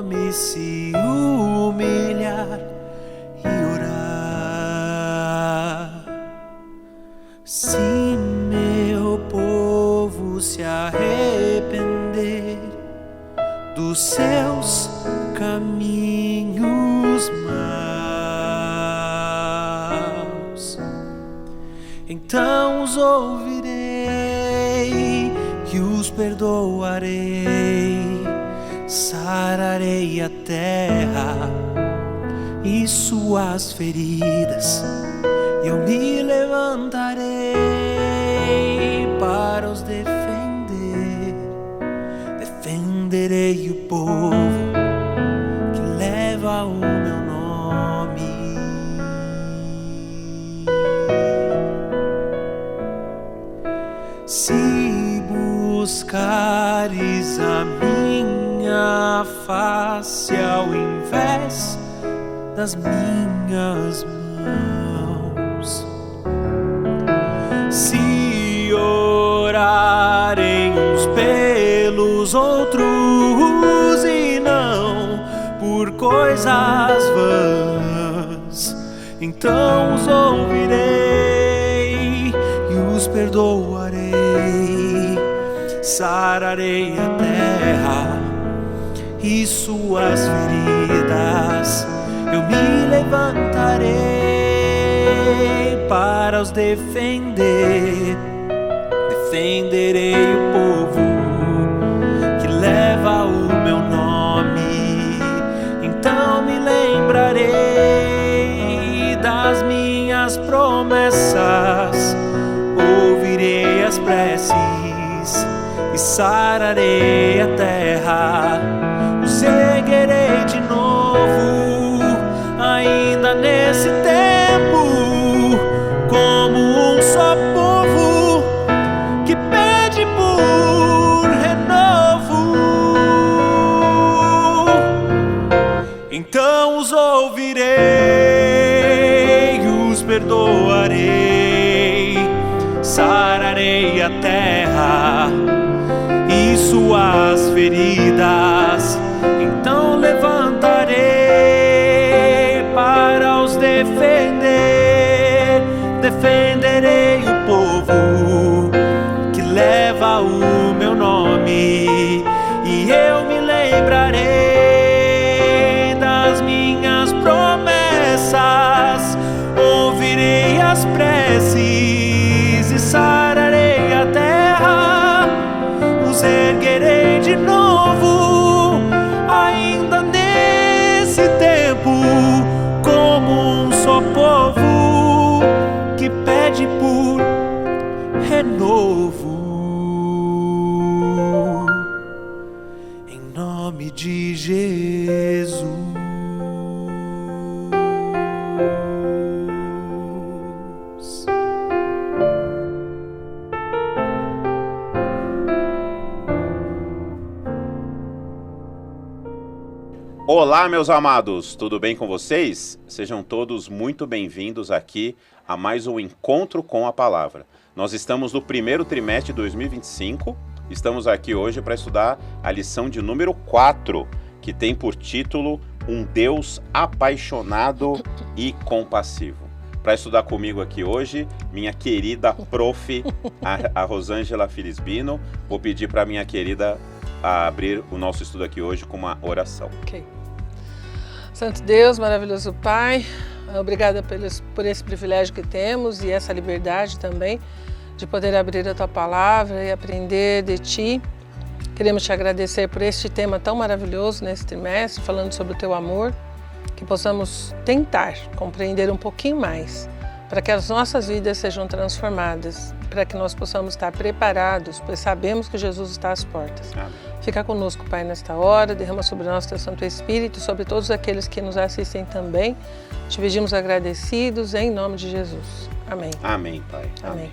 nome, se humilhar e orar. Se meu povo se arrepender dos seus caminhos maus, então os ouvirei e os perdoarei, sararei a terra e suas feridas, eu me levantarei para os defender, defenderei o povo que leva o meu nome. Se buscares a minha face ao invés das minhas mãos, se orarem uns pelos outros e não por coisas vãs, então os ouvirei e os perdoarei, sararei a terra e suas feridas, eu me levantarei para os defender, defenderei o povo que leva o meu nome, então me lembrarei das minhas promessas, ouvirei as preces e sararei a terra, os erguerei de novo, ainda nesse tempo, como um só povo que pede por renovo. Então os ouvirei, os perdoarei, sararei a terra e suas feridas, então levantarei para os defender, defenderei o povo que leva o meu nome, e eu me lembrarei das minhas promessas, ouvirei as preces e sararei a terra, os erguerei de novo, ainda nesse tempo, como um só povo que pede por renovo. Em nome de Jesus. Olá, meus amados, tudo bem com vocês? Sejam todos muito bem-vindos aqui a mais um Encontro com a Palavra. Nós estamos no primeiro trimestre de 2025, estamos aqui hoje para estudar a lição de número 4, que tem por título Um Deus apaixonado e compassivo. Para estudar comigo aqui hoje, minha querida prof, a Rosângela Filisbino. Vou pedir para minha querida abrir o nosso estudo aqui hoje com uma oração. Ok. Santo Deus, maravilhoso Pai, obrigada por esse privilégio que temos e essa liberdade também de poder abrir a Tua Palavra e aprender de Ti. Queremos Te agradecer por este tema tão maravilhoso nesse trimestre, falando sobre o Teu amor, que possamos tentar compreender um pouquinho mais, para que as nossas vidas sejam transformadas, para que nós possamos estar preparados, pois sabemos que Jesus está às portas. Amém. Fica conosco, Pai, nesta hora, derrama sobre nós Teu Santo Espírito, sobre todos aqueles que nos assistem também. Te pedimos agradecidos, em nome de Jesus. Amém. Amém, Pai. Amém.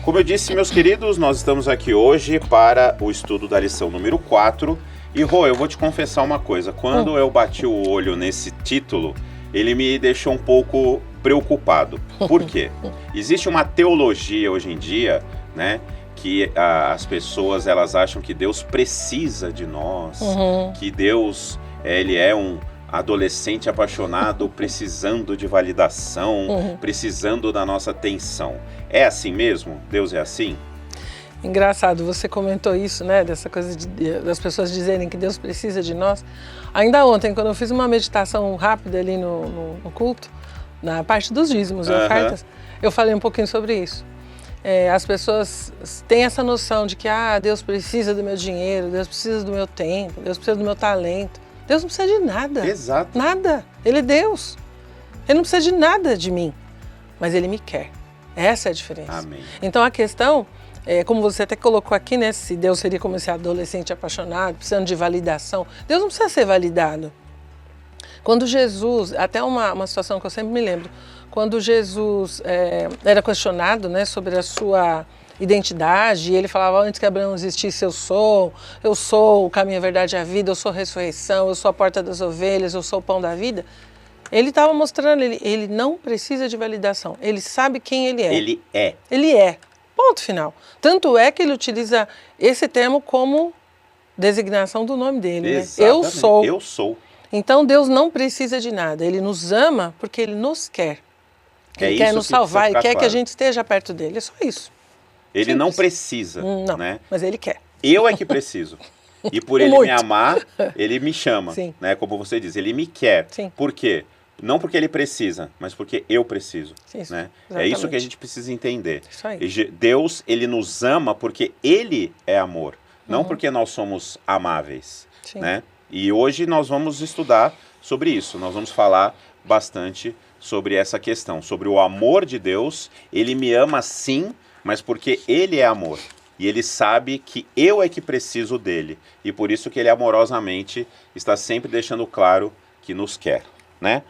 Como eu disse, meus queridos, nós estamos aqui hoje para o estudo da lição número 4. E, Rô, eu vou te confessar uma coisa. Quando eu bati o olho nesse título, ele me deixou um pouco preocupado. Por quê? Existe uma teologia hoje em dia, né, que as pessoas elas acham que Deus precisa de nós, que Deus ele é um adolescente apaixonado precisando de validação, precisando da nossa atenção. É assim mesmo? Deus é assim? Engraçado, você comentou isso, né? Dessa coisa das pessoas dizerem que Deus precisa de nós. Ainda ontem, quando eu fiz uma meditação rápida ali no culto, na parte dos dízimos e ofertas, eu falei um pouquinho sobre isso. As pessoas têm essa noção de que Deus precisa do meu dinheiro, Deus precisa do meu tempo, Deus precisa do meu talento. Deus não precisa de nada. Exato. Nada. Ele é Deus. Ele não precisa de nada de mim, mas Ele me quer. Essa é a diferença. Amém. Então a questão, como você até colocou aqui, né? Se Deus seria como esse adolescente apaixonado, precisando de validação. Deus não precisa ser validado. Quando Jesus, até uma situação que eu sempre me lembro, quando Jesus era questionado, né, sobre a sua identidade, e ele falava, antes que Abraão existisse, eu sou o caminho, a verdade e a vida, eu sou a ressurreição, eu sou a porta das ovelhas, eu sou o pão da vida. Ele estava mostrando, ele não precisa de validação, ele sabe quem ele é. Ele é. Ele é, ponto final. Tanto é que ele utiliza esse termo como designação do nome dele, né? Eu sou. Eu sou. Então Deus não precisa de nada, Ele nos ama porque Ele nos quer. Ele quer nos salvar, Ele quer que a gente esteja perto dele, é só isso. Ele não precisa, não, né? Mas Ele quer. Eu é que preciso. E por Ele me amar, Ele me chama, Sim. né? Como você diz, Ele me quer. Sim. Por quê? Não porque Ele precisa, mas porque eu preciso, Isso, né? É exatamente. isso que a gente precisa entender. Isso aí. Deus, Ele nos ama porque Ele é amor, não porque nós somos amáveis, Sim. né? E hoje nós vamos estudar sobre isso, nós vamos falar bastante sobre essa questão, sobre o amor de Deus. Ele me ama sim, mas porque Ele é amor. E Ele sabe que eu é que preciso dEle. E por isso que Ele amorosamente está sempre deixando claro que nos quer, né?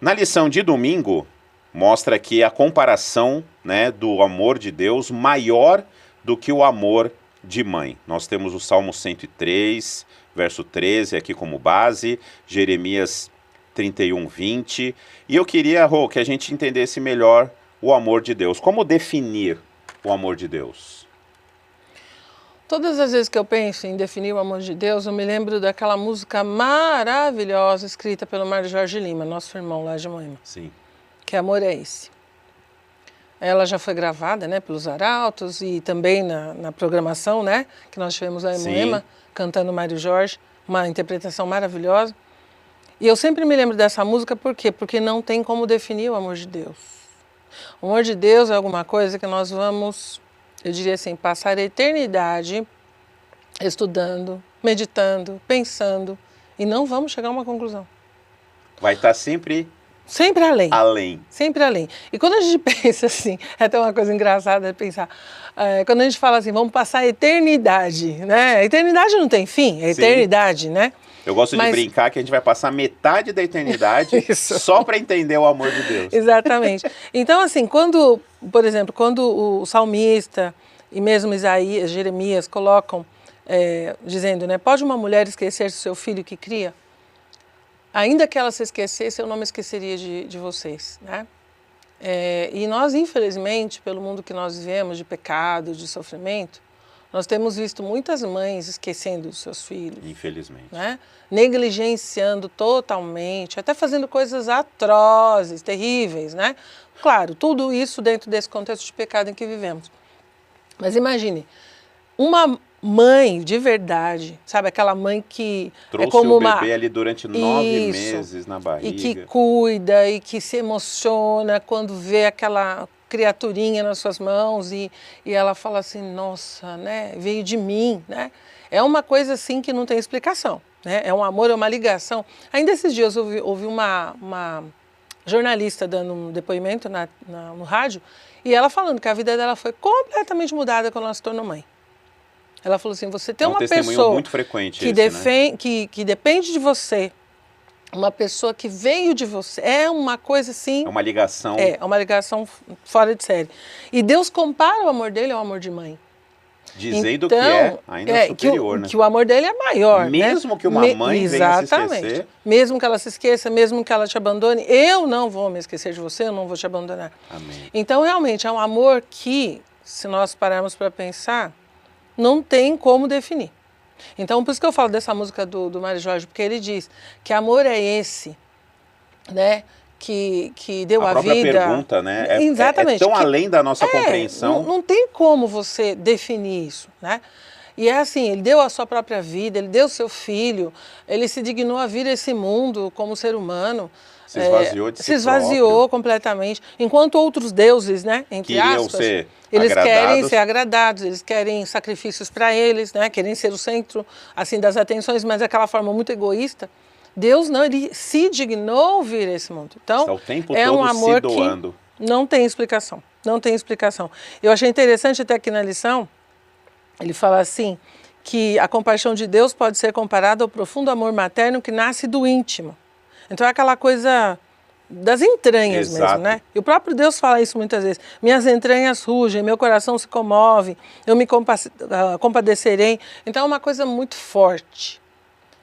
Na lição de domingo, mostra aqui a comparação, né, do amor de Deus maior do que o amor de mãe. Nós temos o Salmo 103, verso 13 aqui como base, Jeremias 31, 20. E eu queria, Rô, que a gente entendesse melhor o amor de Deus. Como definir o amor de Deus? Todas as vezes que eu penso em definir o amor de Deus, eu me lembro daquela música maravilhosa escrita pelo Mário Jorge Lima, nosso irmão lá de Moema. Sim. Que amor é esse? Ela já foi gravada, né, pelos Arautos e também na programação, né, que nós tivemos lá em Moema, cantando Mário Jorge, uma interpretação maravilhosa. E eu sempre me lembro dessa música, por quê? Porque não tem como definir o amor de Deus. O amor de Deus é alguma coisa que nós vamos, eu diria assim, passar a eternidade estudando, meditando, pensando, e não vamos chegar a uma conclusão. Vai estar sempre além. Além. Sempre além. E quando a gente pensa assim, é até uma coisa engraçada de pensar, quando a gente fala assim, vamos passar a eternidade, né? A eternidade não tem fim, é eternidade, né? Eu gosto de brincar que a gente vai passar metade da eternidade só para entender o amor de Deus. Exatamente. Então, assim, quando, por exemplo, quando o salmista e mesmo Isaías, Jeremias colocam, dizendo, né, pode uma mulher esquecer do seu filho que cria? Ainda que ela se esquecesse, eu não me esqueceria de vocês, né? E nós, infelizmente, pelo mundo que nós vivemos, de pecado, de sofrimento, nós temos visto muitas mães esquecendo dos seus filhos. Infelizmente. Né? Negligenciando totalmente, até fazendo coisas atrozes, terríveis, né? Claro, tudo isso dentro desse contexto de pecado em que vivemos. Mas imagine, uma mãe de verdade, sabe? Aquela mãe que trouxe é como o bebê ali durante 9 meses na barriga. E que cuida e que se emociona quando vê aquela criaturinha nas suas mãos e ela fala assim, nossa, né? Veio de mim, né? É uma coisa assim que não tem explicação, né? É um amor, é uma ligação. Ainda esses dias eu ouvi uma jornalista dando um depoimento no rádio e ela falando que a vida dela foi completamente mudada quando ela se tornou mãe. Ela falou assim, você tem uma pessoa muito frequente que, né? que depende de você, uma pessoa que veio de você, é uma coisa assim... É uma ligação... É uma ligação fora de série. E Deus compara o amor dele ao amor de mãe. Dizendo que é ainda superior, né? Que o amor dele é maior, mesmo, né? Que uma mãe venha se esquecer. Mesmo que ela se esqueça, mesmo que ela te abandone, eu não vou me esquecer de você, eu não vou te abandonar. Amém. Então, realmente, é um amor que se nós pararmos para pensar, não tem como definir. Então, por isso que eu falo dessa música do Mário Jorge, porque ele diz que amor é esse, né, que deu a vida. A própria pergunta, né? Exatamente. É tão além da nossa compreensão. Não tem como você definir isso, né? E é assim, ele deu a sua própria vida, ele deu o seu filho, ele se dignou a vir a esse mundo como ser humano. Se esvaziou de si Se esvaziou próprio. Completamente. Enquanto outros deuses, né, entre aspas, eles querem ser agradados, eles querem sacrifícios para eles, né, querem ser o centro assim das atenções, mas daquela forma muito egoísta. Deus não, ele se dignou vir a esse mundo. Então, está o tempo é todo um amor se doando. que não tem explicação. Não tem explicação. Eu achei interessante até aqui na lição, ele fala assim, que a compaixão de Deus pode ser comparada ao profundo amor materno que nasce do íntimo. Então é aquela coisa das entranhas mesmo, né? E o próprio Deus fala isso muitas vezes. Minhas entranhas rugem, meu coração se comove, eu me compadecerei. Então é uma coisa muito forte.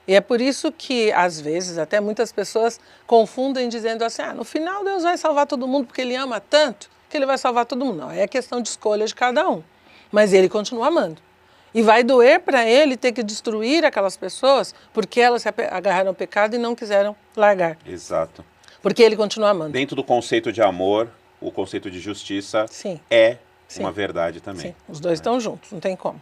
E é por isso que, às vezes, até muitas pessoas confundem dizendo assim, no final Deus vai salvar todo mundo porque Ele ama tanto que Ele vai salvar todo mundo. Não, é questão de escolha de cada um. Mas Ele continua amando. E vai doer para Ele ter que destruir aquelas pessoas porque elas se agarraram ao pecado e não quiseram largar. Exato. Porque Ele continua amando. Dentro do conceito de amor, o conceito de justiça Sim. é Sim. uma verdade também. Sim, os dois estão juntos, não tem como.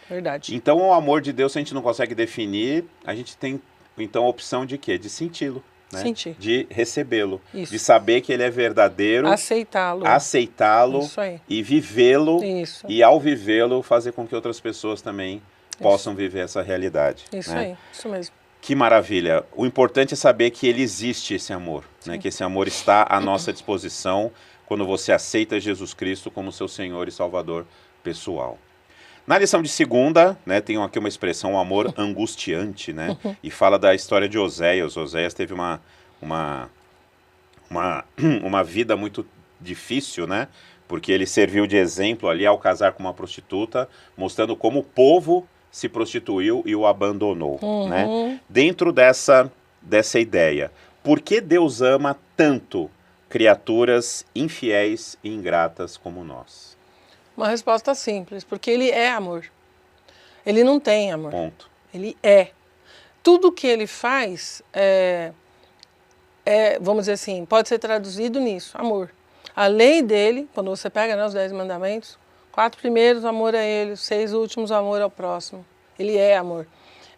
Verdade. Então, o amor de Deus, se a gente não consegue definir, a gente tem, então, a opção de quê? De senti-lo. Né? Sentir. De recebê-lo. Isso. De saber que ele é verdadeiro. Aceitá-lo. Aceitá-lo. Isso aí. E vivê-lo. Isso. E, ao vivê-lo, fazer com que outras pessoas também possam viver essa realidade. Isso né? aí, isso mesmo. Que maravilha. O importante é saber que ele existe, esse amor. Né? Que esse amor está à nossa disposição quando você aceita Jesus Cristo como seu Senhor e Salvador pessoal. Na lição de segunda, né, tem aqui uma expressão, um amor angustiante, né? E fala da história de Oséias. Oséias teve uma vida muito difícil, né? Porque ele serviu de exemplo ali ao casar com uma prostituta, mostrando como o povo se prostituiu e o abandonou, né? Dentro dessa ideia, por que Deus ama tanto criaturas infiéis e ingratas como nós? Uma resposta simples, porque Ele é amor. Ele não tem amor. Ponto. Ele é. Tudo que Ele faz vamos dizer assim, pode ser traduzido nisso, amor. A lei dele, quando você pega, né, os 10 mandamentos, 4 primeiros, amor a Ele, os 6 últimos, amor ao próximo. Ele é amor.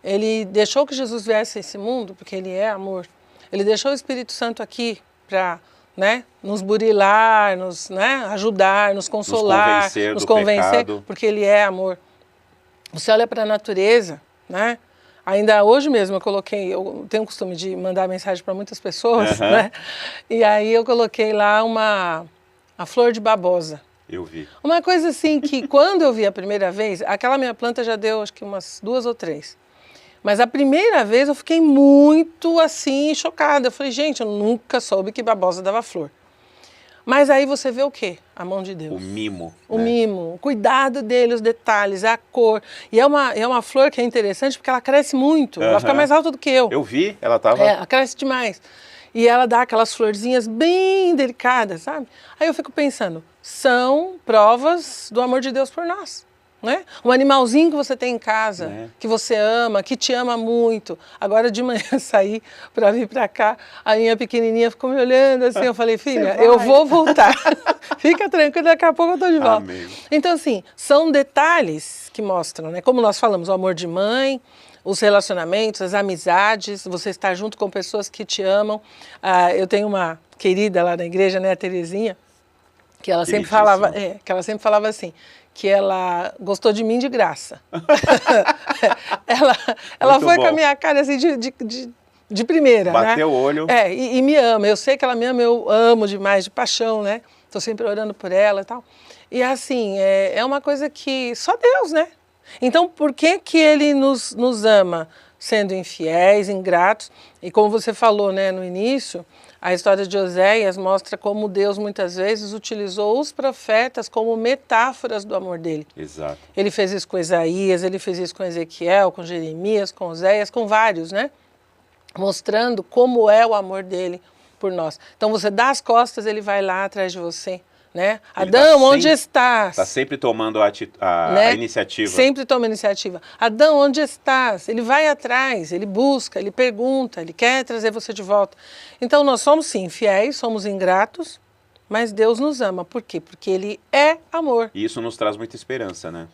Ele deixou que Jesus viesse a esse mundo, porque Ele é amor. Ele deixou o Espírito Santo aqui para, né, nos burilar, né, ajudar, nos consolar, nos convencer porque Ele é amor. Você olha para a natureza, né? Ainda hoje mesmo eu tenho o costume de mandar mensagem para muitas pessoas, né? E aí eu coloquei lá a flor de babosa. Eu vi. Uma coisa assim que quando eu vi a primeira vez, aquela minha planta já deu acho que umas 2 ou 3. Mas a primeira vez eu fiquei muito assim, chocada. Eu falei, gente, eu nunca soube que babosa dava flor. Mas aí você vê o quê? A mão de Deus. O mimo. O mimo, o cuidado dele, os detalhes, a cor. E é uma flor que é interessante porque ela cresce muito. Ela fica mais alta do que eu. Eu vi, ela estava... Ela cresce demais. E ela dá aquelas florzinhas bem delicadas, sabe? Aí eu fico pensando, são provas do amor de Deus por nós. Né? Um animalzinho que você tem em casa, que você ama, que te ama muito. Agora de manhã eu saí para vir para cá, a minha pequenininha ficou me olhando assim, eu falei, filha, eu vou voltar. Fica tranquila, daqui a pouco eu estou de volta. Amém. Então assim, são detalhes que mostram, né? Como nós falamos, o amor de mãe, os relacionamentos, as amizades, você estar junto com pessoas que te amam. Eu tenho uma querida lá na igreja, né, a Terezinha, que ela sempre falava assim, que ela gostou de mim de graça. ela foi com a minha cara assim de primeira, Bateu o olho. E me ama. Eu sei que ela me ama, eu amo demais, de paixão, né? Estou sempre orando por ela e tal. E assim, é uma coisa que só Deus, né? Então, por que Ele nos ama? Sendo infiéis, ingratos. E como você falou, né, no início, a história de Oséias mostra como Deus muitas vezes utilizou os profetas como metáforas do amor dele. Exato. Ele fez isso com Isaías, ele fez isso com Ezequiel, com Jeremias, com Oséias, com vários, né? Mostrando como é o amor dele por nós. Então você dá as costas, ele vai lá atrás de você, né? Ele Adão, tá onde sempre- estás? Está sempre tomando a Né? iniciativa. Sempre toma iniciativa. Adão, onde estás? Ele vai atrás, ele busca, ele pergunta, ele quer trazer você de volta. Então nós somos sim fiéis, somos ingratos, mas Deus nos ama. Por quê? Porque Ele é amor. E isso nos traz muita esperança, né?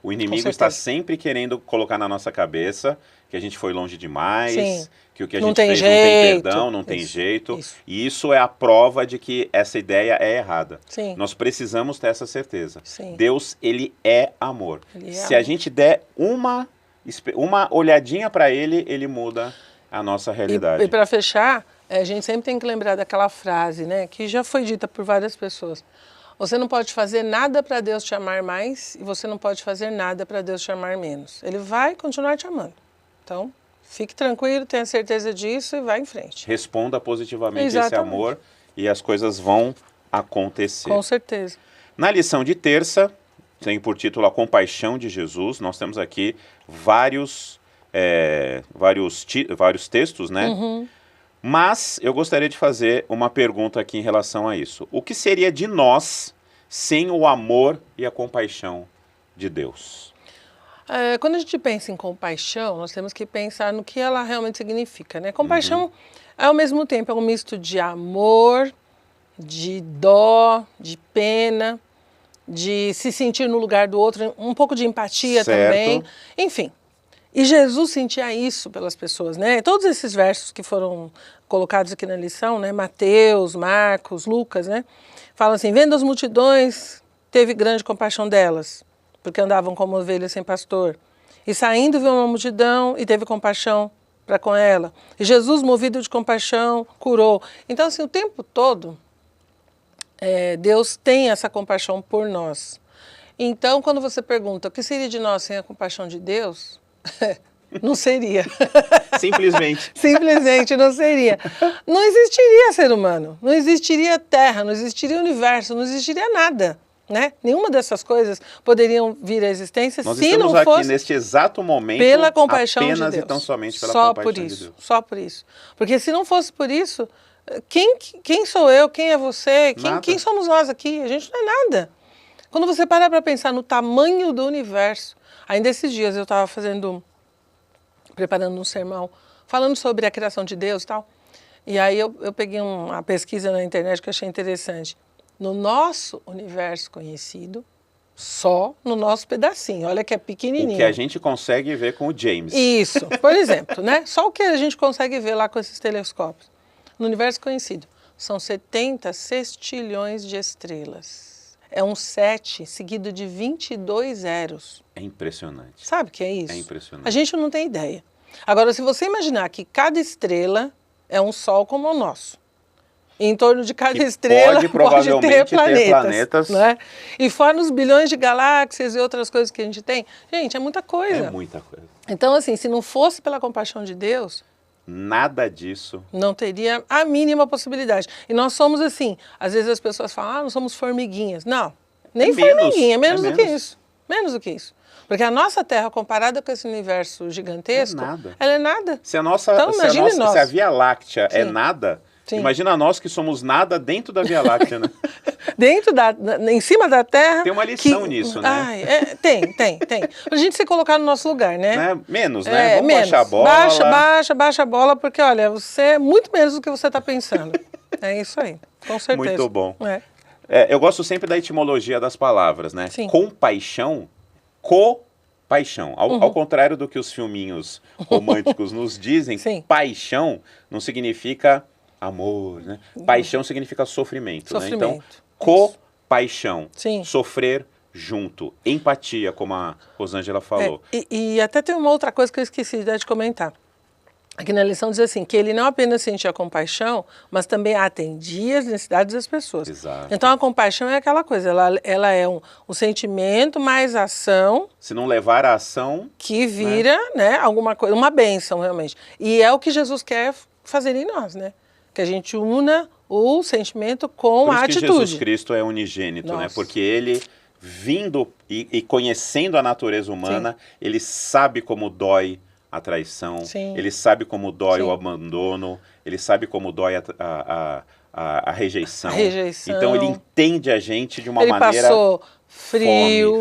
O inimigo certeza. está sempre querendo colocar na nossa cabeça que a gente foi longe demais, Sim. que o que a Não gente tem fez não tem jeito. perdão, não tem Isso, jeito. isso. E isso é a prova de que essa ideia é errada. Sim. Nós precisamos ter essa certeza. Sim. Deus, ele é amor. Ele é Se a amor. gente der uma olhadinha para ele, ele muda a nossa realidade. E para fechar, a gente sempre tem que lembrar daquela frase, né, que já foi dita por várias pessoas. Você não pode fazer nada para Deus te amar mais e você não pode fazer nada para Deus te amar menos. Ele vai continuar te amando. Então, fique tranquilo, tenha certeza disso e vá em frente. Responda positivamente esse Exatamente. amor e as coisas vão acontecer. Com certeza. Na lição de terça, tem por título A Compaixão de Jesus. Nós temos aqui vários textos, né? Mas eu gostaria de fazer uma pergunta aqui em relação a isso. O que seria de nós sem o amor e a compaixão de Deus? Quando a gente pensa em compaixão, nós temos que pensar no que ela realmente significa, né? Compaixão, ao mesmo tempo, é um misto de amor, de dó, de pena, de se sentir no lugar do outro, um pouco de empatia Certo. também, enfim. E Jesus sentia isso pelas pessoas, né? Todos esses versos que foram colocados aqui na lição, né? Mateus, Marcos, Lucas, né? Falam assim, vendo as multidões, teve grande compaixão delas, porque andavam como ovelhas sem pastor. E saindo viu uma multidão e teve compaixão para com ela. E Jesus, movido de compaixão, curou. Então, assim, o tempo todo, Deus tem essa compaixão por nós. Então, quando você pergunta o que seria de nós sem a compaixão de Deus, não seria. Simplesmente. Simplesmente não seria. Não existiria ser humano, não existiria terra, não existiria universo, não existiria nada. Né? Nenhuma dessas coisas poderiam vir à existência Nós se estamos não aqui fosse neste exato momento pela compaixão de apenas Deus. e tão somente pela Só compaixão por de isso, Deus. só por isso. Porque se não fosse por isso, quem sou eu, quem é você, Nada. quem somos nós aqui? A gente não é nada. Quando você parar para pensar no tamanho do universo, ainda esses dias eu estava preparando um sermão, falando sobre a criação de Deus e tal, e aí eu peguei uma pesquisa na internet que eu achei interessante. No nosso universo conhecido, só no nosso pedacinho, olha que é pequenininho. O que a gente consegue ver com o James. Isso, por exemplo, né? Só o que a gente consegue ver lá com esses telescópios. No universo conhecido, são 70 sextilhões de estrelas. É um 7 seguido de 22 zeros. É impressionante. Sabe o que é isso? É impressionante. A gente não tem ideia. Agora, se você imaginar que cada estrela é um sol como o nosso, e em torno de cada Que estrela pode provavelmente ter planetas. né? E fora os bilhões de galáxias e outras coisas que a gente tem, gente, é muita coisa. É muita coisa. Então, assim, se não fosse pela compaixão de Deus, Nada disso. não teria a mínima possibilidade. E nós somos assim, às vezes as pessoas falam, nós somos formiguinhas. Não, nem menos, formiguinha, menos é do que menos. isso. Menos do que isso. Porque a nossa Terra, comparada com esse universo gigantesco, É nada. ela é nada. Se a nossa, Então, imagine nós. se a Via Láctea é Sim. nada, Sim. imagina nós que somos nada dentro da Via Láctea, né? Em cima da Terra... Tem uma lição nisso, né? Ai, tem. Pra gente se colocar no nosso lugar, né? Né? Menos, né? Vamos menos. baixar a bola. Baixa a bola, porque, olha, você é muito menos do que você está pensando. É isso aí, com certeza. Muito bom. É. Eu gosto sempre da etimologia das palavras, né? Sim. Compaixão, paixão. Ao contrário do que os filminhos românticos nos dizem, Sim. paixão não significa amor, né? Paixão significa sofrimento, né? Então, Sofrimento. compaixão, Sim. sofrer junto, empatia, como a Rosângela falou. E até tem uma outra coisa que eu esqueci de comentar. Aqui na lição diz assim, que ele não apenas sentia compaixão, mas também atendia as necessidades das pessoas. Exato. Então a compaixão é aquela coisa, ela é um sentimento mais ação Se não levar a ação, que vira, né, alguma coisa, uma bênção realmente. E é o que Jesus quer fazer em nós, né? Que a gente una o sentimento com por a isso que atitude. Jesus Cristo é unigênito, né? Nossa. Porque ele, vindo e conhecendo a natureza humana, ele sabe como dói a traição, Sim. ele sabe como dói Sim. o abandono, ele sabe como dói a rejeição. A rejeição. Então ele entende a gente de uma Ele maneira... passou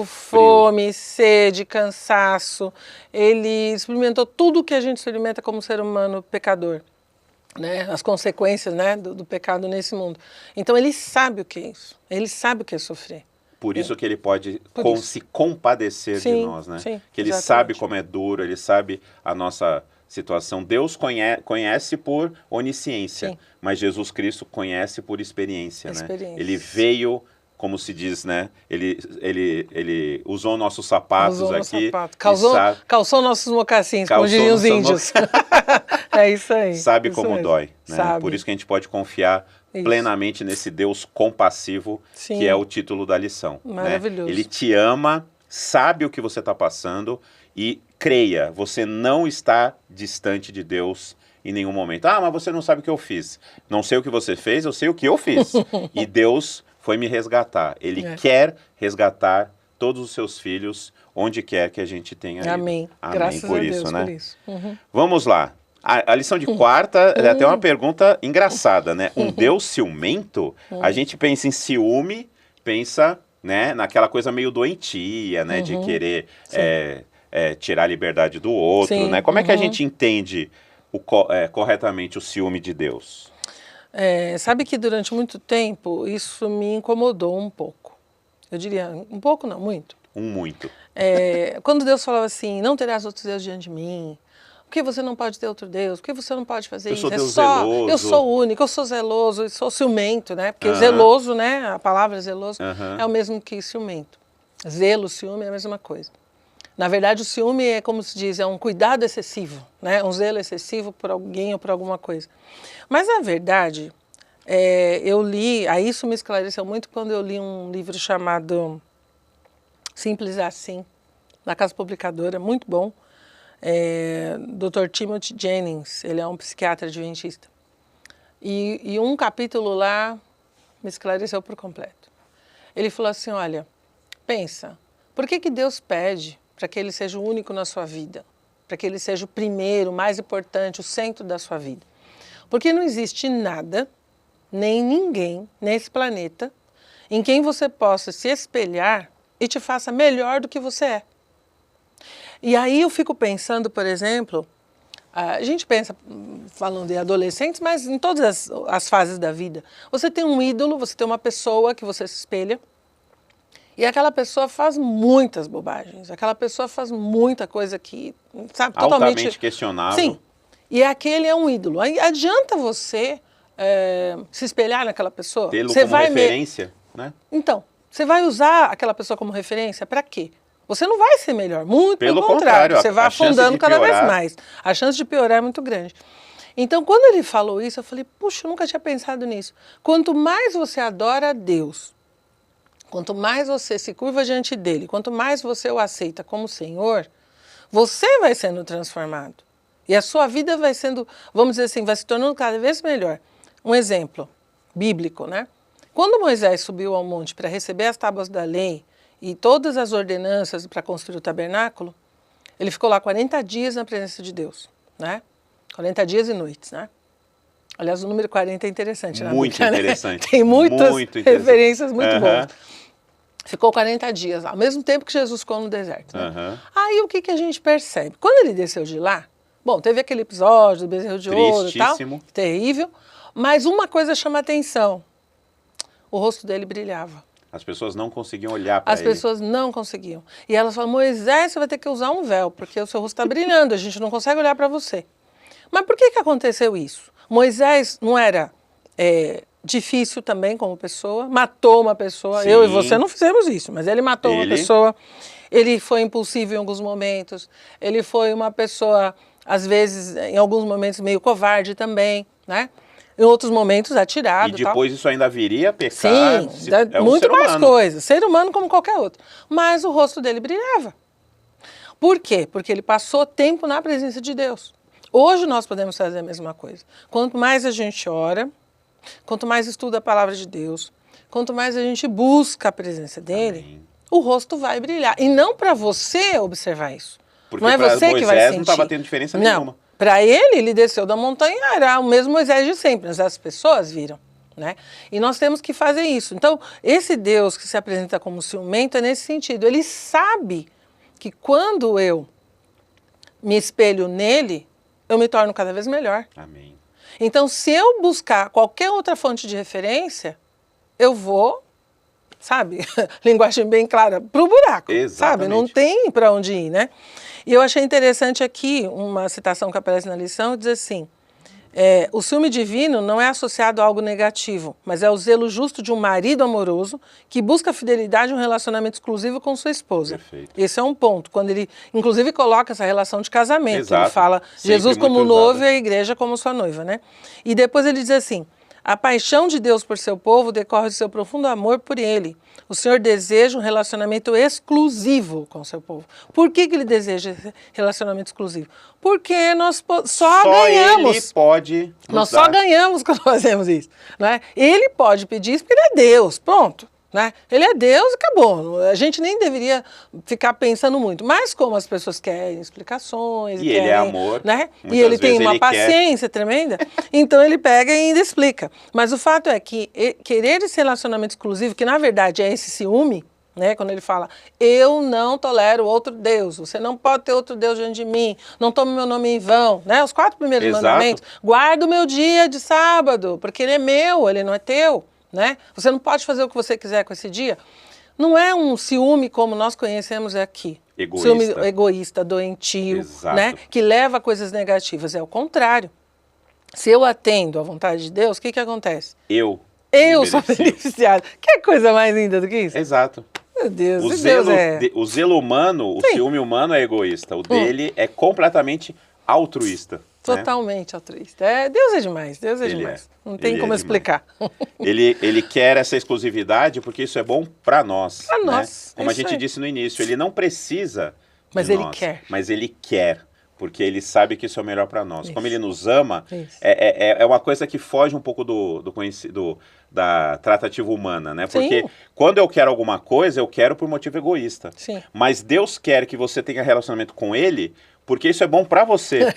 fome, sede, cansaço. Ele experimentou tudo que a gente experimenta como ser humano pecador, né? As consequências, né, do pecado nesse mundo. Então ele sabe o que é isso. Ele sabe o que é sofrer. Por isso que ele pode se compadecer de nós, né? Sim, que ele exatamente. sabe como é duro, ele sabe a nossa situação. Deus conhece por onisciência, Sim. mas Jesus Cristo conhece por experiência, né? Experiência. Ele veio, como se diz, né? Ele usou nossos sapatos Usou aqui. sapato. E Calçou nossos mocassins, como Calçou diriam os nossos índios. É isso aí. sabe isso como mesmo. dói, né? Sabe. Por isso que a gente pode confiar Isso. plenamente nesse Deus compassivo, Sim. que é o título da lição. Maravilhoso. Né? Ele te ama, sabe o que você está passando e creia, você não está distante de Deus em nenhum momento. Ah, mas você não sabe o que eu fiz. Não sei o que você fez, eu sei o que eu fiz. E Deus foi me resgatar. Ele quer resgatar todos os seus filhos, onde quer que a gente tenha ido. Amém. Amém. Graças por a isso, Deus né? por isso. Uhum. Vamos lá. A lição de quarta é até uma pergunta engraçada, né? Um Deus ciumento, a gente pensa em ciúme, pensa, né, naquela coisa meio doentia, né? De querer tirar a liberdade do outro, Sim. né? Como é que a gente entende corretamente o ciúme de Deus? Sabe que durante muito tempo isso me incomodou um pouco. Eu diria, um pouco não, muito. Muito. Quando Deus falava assim, não terás outros deuses diante de mim, por que você não pode ter outro Deus? Por que você não pode fazer Eu isso? sou Deus zeloso. Eu sou único, eu sou zeloso, eu sou ciumento, né? Porque zeloso, né? A palavra zeloso é o mesmo que ciumento. Zelo, ciúme é a mesma coisa. Na verdade, o ciúme é, como se diz, é um cuidado excessivo, né? Um zelo excessivo por alguém ou por alguma coisa. Mas, na verdade, eu li, aí isso me esclareceu muito quando eu li um livro chamado Simples Assim, na Casa Publicadora, muito bom. Dr. Timothy Jennings, ele é um psiquiatra adventista. E um capítulo lá me esclareceu por completo. Ele falou assim, olha, pensa, por que Deus pede para que ele seja o único na sua vida? Para que ele seja o primeiro, o mais importante, o centro da sua vida? Porque não existe nada, nem ninguém nesse planeta em quem você possa se espelhar e te faça melhor do que você é. E aí eu fico pensando, por exemplo, a gente pensa, falando de adolescentes, mas em todas as fases da vida. Você tem um ídolo, você tem uma pessoa que você se espelha, e aquela pessoa faz muitas bobagens, aquela pessoa faz muita coisa que, sabe, Altamente questionável. Sim, e aquele é um ídolo. Aí adianta você se espelhar naquela pessoa? Tê-lo Você como referência, né? Então, você vai usar aquela pessoa como referência para quê? Você não vai ser melhor, muito pelo contrário, você vai afundando cada vez mais. A chance de piorar é muito grande. Então, quando ele falou isso, eu falei, puxa, eu nunca tinha pensado nisso. Quanto mais você adora a Deus, quanto mais você se curva diante dele, quanto mais você o aceita como Senhor, você vai sendo transformado. E a sua vida vai sendo, vamos dizer assim, vai se tornando cada vez melhor. Um exemplo bíblico, né? Quando Moisés subiu ao monte para receber as tábuas da lei e todas as ordenanças para construir o tabernáculo, ele ficou lá 40 dias na presença de Deus, né? 40 dias e noites, né? Aliás, o número 40 é interessante, né? Muito interessante. Tem muitas muito referências muito boas. Ficou 40 dias lá, ao mesmo tempo que Jesus ficou no deserto, né? Aí o que a gente percebe? Quando ele desceu de lá, bom, teve aquele episódio do bezerro de ouro e tal, terrível, mas uma coisa chama atenção, o rosto dele brilhava. As pessoas não conseguiam olhar para ele. As pessoas não conseguiam. E elas falam, Moisés, você vai ter que usar um véu, porque o seu rosto está brilhando, a gente não consegue olhar para você. Mas por que aconteceu isso? Moisés não era difícil também como pessoa, matou uma pessoa. Sim. Eu e você não fizemos isso, mas ele matou uma pessoa. Ele foi impulsivo em alguns momentos, ele foi uma pessoa, às vezes, em alguns momentos, meio covarde também, né? Em outros momentos, atirado. E depois isso ainda viria a pecar. Sim, muito mais coisas. Ser humano como qualquer outro. Mas o rosto dele brilhava. Por quê? Porque ele passou tempo na presença de Deus. Hoje nós podemos fazer a mesma coisa. Quanto mais a gente ora, quanto mais estuda a palavra de Deus, quanto mais a gente busca a presença dele, Amém. O rosto vai brilhar. E não para você observar isso. Porque não é você Moisés que vai sentir. Não estava tendo diferença nenhuma. Para ele desceu da montanha, era o mesmo Moisés de sempre, mas as pessoas viram. né? E nós temos que fazer isso. Então, esse Deus que se apresenta como ciumento é nesse sentido. Ele sabe que quando eu me espelho nele, eu me torno cada vez melhor. Amém. Então, se eu buscar qualquer outra fonte de referência, eu vou, sabe, linguagem bem clara, pro buraco, Exatamente. sabe? Não tem para onde ir, né? E eu achei interessante aqui uma citação que aparece na lição, diz assim, o ciúme divino não é associado a algo negativo, mas é o zelo justo de um marido amoroso que busca a fidelidade em um relacionamento exclusivo com sua esposa. Perfeito. Esse é um ponto, quando ele, inclusive, coloca essa relação de casamento. Exato. Ele fala Sempre Jesus como muito noivo usado. e a igreja como sua noiva, né? E depois ele diz assim, a paixão de Deus por seu povo decorre do seu profundo amor por ele. O Senhor deseja um relacionamento exclusivo com seu povo. Por que ele deseja esse relacionamento exclusivo? Porque nós só ganhamos. Ele pode Nós nos só dar. ganhamos quando fazemos isso, né? Ele pode pedir isso porque ele é Deus, pronto. Né? Ele é Deus e acabou. A gente nem deveria ficar pensando muito. Mas como as pessoas querem explicações... E ele é amor. Né? Muitas E ele tem vezes uma ele quer. paciência tremenda, então ele pega e ainda explica. Mas o fato é que querer esse relacionamento exclusivo, que na verdade é esse ciúme, né? Quando ele fala, eu não tolero outro Deus, você não pode ter outro Deus diante de mim, não tome meu nome em vão, né? Os 4 primeiros Exato. mandamentos, guarda o meu dia de sábado, porque ele é meu, ele não é teu, né? Você não pode fazer o que você quiser com esse dia. Não é um ciúme como nós conhecemos aqui. Egoísta. Ciúme egoísta, doentio, Exato. né? Que leva a coisas negativas. É o contrário. Se eu atendo à vontade de Deus, o que acontece? Eu Sou beneficio. beneficiado. Que coisa mais linda do que isso? Exato. Meu Deus, O Deus zelo, é... o zelo humano, o Sim. ciúme humano é egoísta. O dele é completamente altruísta. Né? Totalmente altruísta. Deus é demais, Deus é Ele demais. é. Não tem Ele como é explicar. Ele quer essa exclusividade porque isso é bom para nós. Pra né? nós, Como a isso gente aí. disse no início, ele não precisa Mas de ele nós, quer. Mas ele quer, porque ele sabe que isso é o melhor para nós. Isso. Como ele nos ama, Isso. é uma coisa que foge um pouco da tratativa humana, né? Porque Sim. quando eu quero alguma coisa, eu quero por motivo egoísta. Sim. Mas Deus quer que você tenha relacionamento com ele, porque isso é bom para você.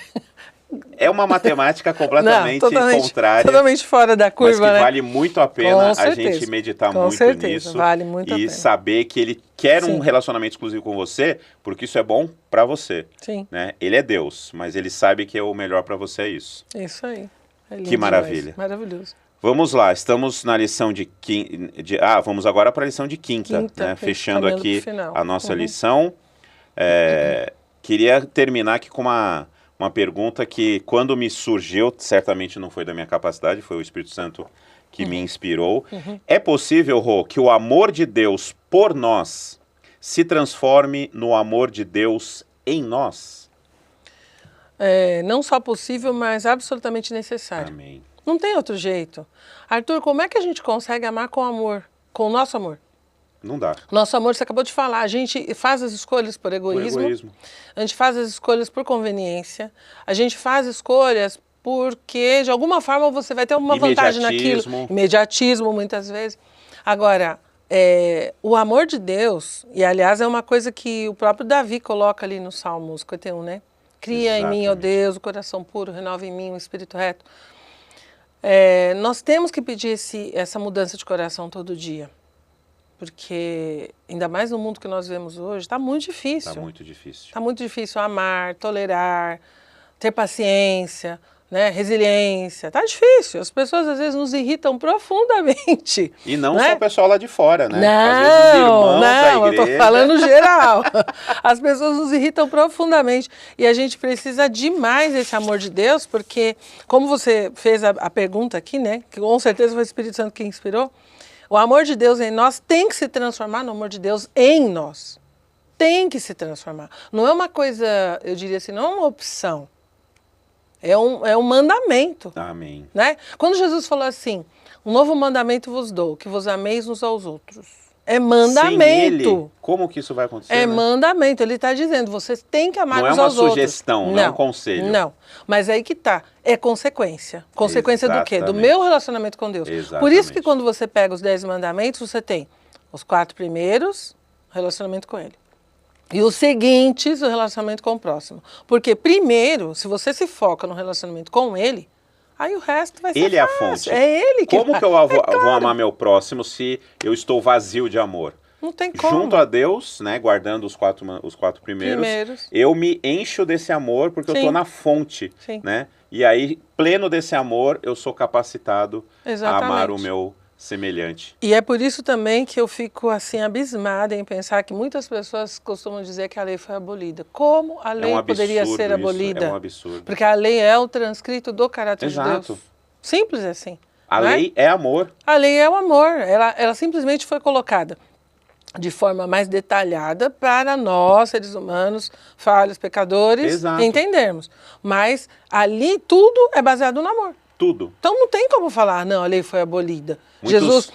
É uma matemática completamente contrária. Totalmente fora da curva, Mas que né? vale muito a pena Com a certeza. gente meditar Com muito certeza, nisso. vale muito a e pena. saber que ele quer um Sim. relacionamento exclusivo com você, porque isso é bom pra você. Sim, Né? Ele é Deus, mas ele sabe que é o melhor pra você é isso. isso aí. É lindo Que maravilha. demais. Maravilhoso. Vamos lá, estamos na lição vamos agora para a lição de quinta, Quinta, né? Fechando caminhando aqui pro final. a nossa Uhum. lição. Queria terminar aqui com uma pergunta que, quando me surgiu, certamente não foi da minha capacidade, foi o Espírito Santo que me inspirou. É possível, Rô, que o amor de Deus por nós se transforme no amor de Deus em nós? Não só possível, mas absolutamente necessário. Amém. Não tem outro jeito. Arthur, como é que a gente consegue amar com amor? Com o nosso amor? Não dá. Nosso amor, você acabou de falar, a gente faz as escolhas por egoísmo, a gente faz as escolhas por conveniência, a gente faz escolhas porque, de alguma forma, você vai ter alguma vantagem naquilo. Imediatismo, muitas vezes. Agora, o amor de Deus, e aliás é uma coisa que o próprio Davi coloca ali no Salmo 51, né? Cria em mim, ó Deus, o coração puro, renova em mim o espírito reto. Nós temos que pedir essa mudança de coração todo dia. Porque, ainda mais no mundo que nós vivemos hoje, está muito difícil. Está muito difícil. Está muito difícil amar, tolerar, ter paciência, né? Resiliência. Está difícil. As pessoas, às vezes, nos irritam profundamente. E não né? só o pessoal lá de fora, né? Não, às vezes os irmãos da eu igreja. estou falando geral. As pessoas nos irritam profundamente. E a gente precisa demais desse amor de Deus, porque, como você fez a pergunta aqui, né? Que com certeza foi o Espírito Santo que inspirou, o amor de Deus em nós tem que se transformar no amor de Deus em nós. Tem que se transformar. Não é uma coisa, eu diria assim, não é uma opção. É um mandamento. Amém. Né? Quando Jesus falou assim, um novo mandamento vos dou, que vos ameis uns aos outros. É mandamento. Sem ele, como que isso vai acontecer? É né? mandamento. Ele está dizendo, vocês têm que amar Não é uns uma aos outros. sugestão, não é um conselho. Não, mas aí que tá. É consequência. Consequência do quê? Do Exatamente. meu relacionamento com Deus. Exatamente. Por isso que quando você pega os 10 mandamentos, você tem os 4 primeiros, relacionamento com Ele. E os seguintes, o relacionamento com o próximo. Porque primeiro, se você se foca no relacionamento com Ele, Aí o resto vai ser Ele é a fácil. fonte. É ele que Como vai. que eu vou amar meu próximo se eu estou vazio de amor? Não tem como. Junto a Deus, né, guardando os quatro primeiros, eu me encho desse amor porque eu Sim. estou na fonte, Sim. né? E aí, pleno desse amor, eu sou capacitado Exatamente. a amar o meu semelhante. E é por isso também que eu fico assim abismada em pensar que muitas pessoas costumam dizer que a lei foi abolida. Como a lei poderia ser isso, abolida? é um absurdo. Porque a lei é o transcrito do caráter de Exato. Deus. Simples assim. A não é? lei é amor. A lei é o amor. Ela simplesmente foi colocada de forma mais detalhada para nós, seres humanos, falhos, pecadores, Exato. entendermos. Mas ali tudo é baseado no amor. Tudo. Então não tem como falar, não, a lei foi abolida. Muitos-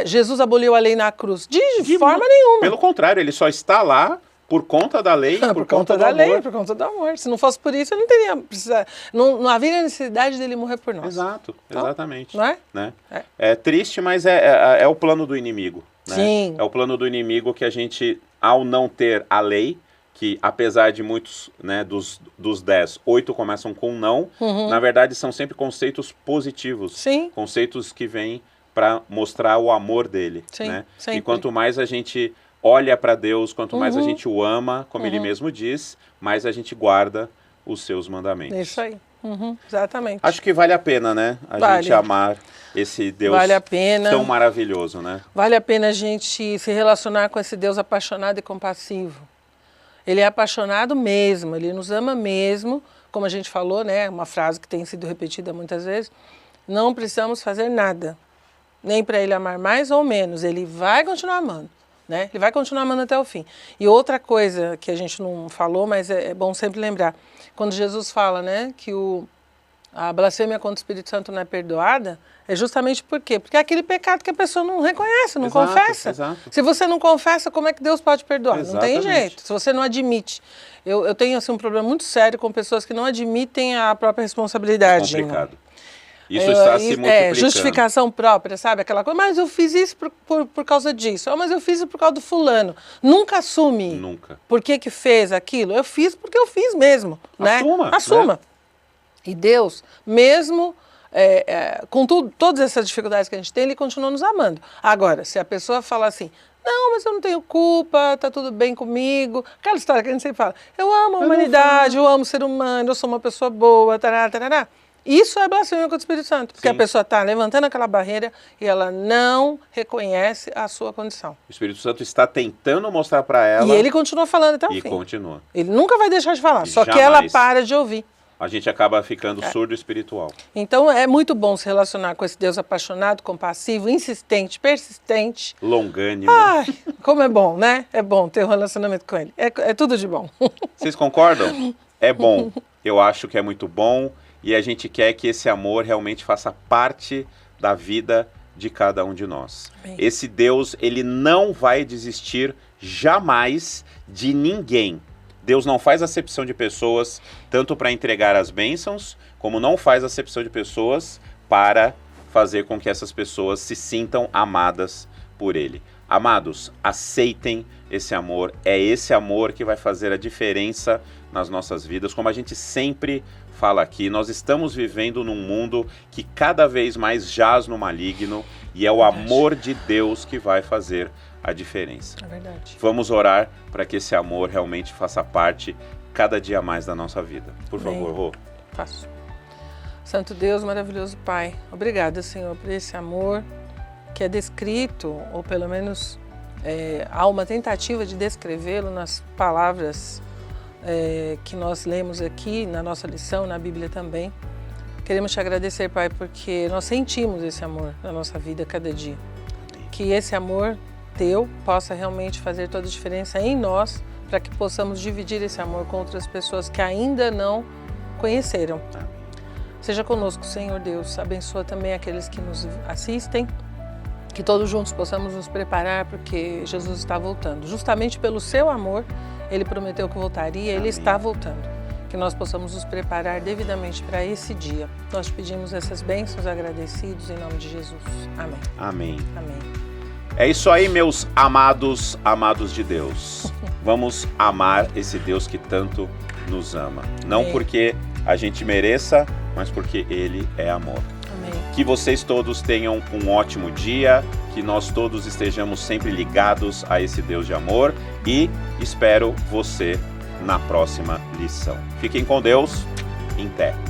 Jesus aboliu a lei na cruz. De forma nenhuma. Pelo contrário, ele só está lá por conta da lei, por conta do da amor. lei, por conta do amor. Se não fosse por isso, eu não teria precisado. Não haveria necessidade dele morrer por nós. Exato, Então, exatamente. não é? Né? É. É triste, mas é o plano do inimigo. Né? Sim. É o plano do inimigo que a gente, ao não ter a lei, que apesar de muitos, né, dos 10, 8 começam com não, na verdade são sempre conceitos positivos. Sim. Conceitos que vêm para mostrar o amor dele. Sim, né? sempre. E quanto mais a gente olha para Deus, quanto mais a gente o ama, como ele mesmo diz, mais a gente guarda os seus mandamentos. Isso aí. Exatamente. Acho que vale a pena, né? A Vale. gente amar esse Deus Vale a pena. tão maravilhoso, né? Vale a pena a gente se relacionar com esse Deus apaixonado e compassivo. Ele é apaixonado mesmo, ele nos ama mesmo, como a gente falou, né? Uma frase que tem sido repetida muitas vezes. Não precisamos fazer nada, nem para ele amar mais ou menos. Ele vai continuar amando, né? Ele vai continuar amando até o fim. E outra coisa que a gente não falou, mas é bom sempre lembrar, quando Jesus fala, né, que a blasfêmia contra o Espírito Santo não é perdoada, é justamente por quê? Porque é aquele pecado que a pessoa não reconhece, não Exato, confessa. exato. Se você não confessa, como é que Deus pode perdoar? Não tem Exatamente. jeito. Se você não admite. Eu tenho assim, um problema muito sério com pessoas que não admitem a própria responsabilidade. Complicado. Isso está se multiplicando. Justificação própria, sabe? Aquela coisa, mas eu fiz isso por causa disso. Mas eu fiz isso por causa do fulano. Nunca assume. Nunca. Por que fez aquilo? Eu fiz porque eu fiz mesmo. Assuma, Né? Assuma. né? E Deus, mesmo com todas essas dificuldades que a gente tem, Ele continua nos amando. Agora, se a pessoa falar assim, não, mas eu não tenho culpa, tá tudo bem comigo. Aquela história que a gente sempre fala, eu amo a humanidade, eu amo o ser humano, eu sou uma pessoa boa, tarará, tarará. Isso é blasfêmia contra o Espírito Santo, porque Sim. a pessoa está levantando aquela barreira e ela não reconhece a sua condição. O Espírito Santo está tentando mostrar para ela E ele continua falando até o e fim. continua. Ele nunca vai deixar de falar, E só que jamais. ela para de ouvir. A gente acaba ficando surdo espiritual. Então é muito bom se relacionar com esse Deus apaixonado, compassivo, insistente, persistente. Longânimo. Ai, como é bom, né? É bom ter um relacionamento com ele. É tudo de bom. Vocês concordam? É bom. Eu acho que é muito bom e a gente quer que esse amor realmente faça parte da vida de cada um de nós. Amém. Esse Deus, ele não vai desistir jamais de ninguém. Deus não faz acepção de pessoas, tanto para entregar as bênçãos, como não faz acepção de pessoas para fazer com que essas pessoas se sintam amadas por Ele. Amados, aceitem esse amor. É esse amor que vai fazer a diferença nas nossas vidas. Como a gente sempre fala aqui, nós estamos vivendo num mundo que cada vez mais jaz no maligno e é o amor de Deus que vai fazer a diferença. É verdade. Vamos orar para que esse amor realmente faça parte cada dia mais da nossa vida. Por Bem. favor, Rô. Faço. Santo Deus, maravilhoso Pai, obrigada, Senhor, por esse amor que é descrito, ou pelo menos há uma tentativa de descrevê-lo nas palavras que nós lemos aqui na nossa lição, na Bíblia também. Queremos te agradecer, Pai, porque nós sentimos esse amor na nossa vida cada dia. Que esse amor teu possa realmente fazer toda a diferença em nós, para que possamos dividir esse amor com outras pessoas que ainda não conheceram. Seja conosco, Senhor Deus. Abençoa também aqueles que nos assistem, que todos juntos possamos nos preparar, porque Jesus está voltando. Justamente pelo seu amor, Ele prometeu que voltaria, Ele está voltando. Que nós possamos nos preparar devidamente para esse dia. Nós te pedimos essas bênçãos agradecidos em nome de Jesus. Amém. Amém. Amém. É isso aí, meus amados, amados de Deus. Vamos amar esse Deus que tanto nos ama. Não Amém. porque a gente mereça, mas porque Ele é amor. Amém. Que vocês todos tenham um ótimo dia, que nós todos estejamos sempre ligados a esse Deus de amor e espero você na próxima lição. Fiquem com Deus, em pé.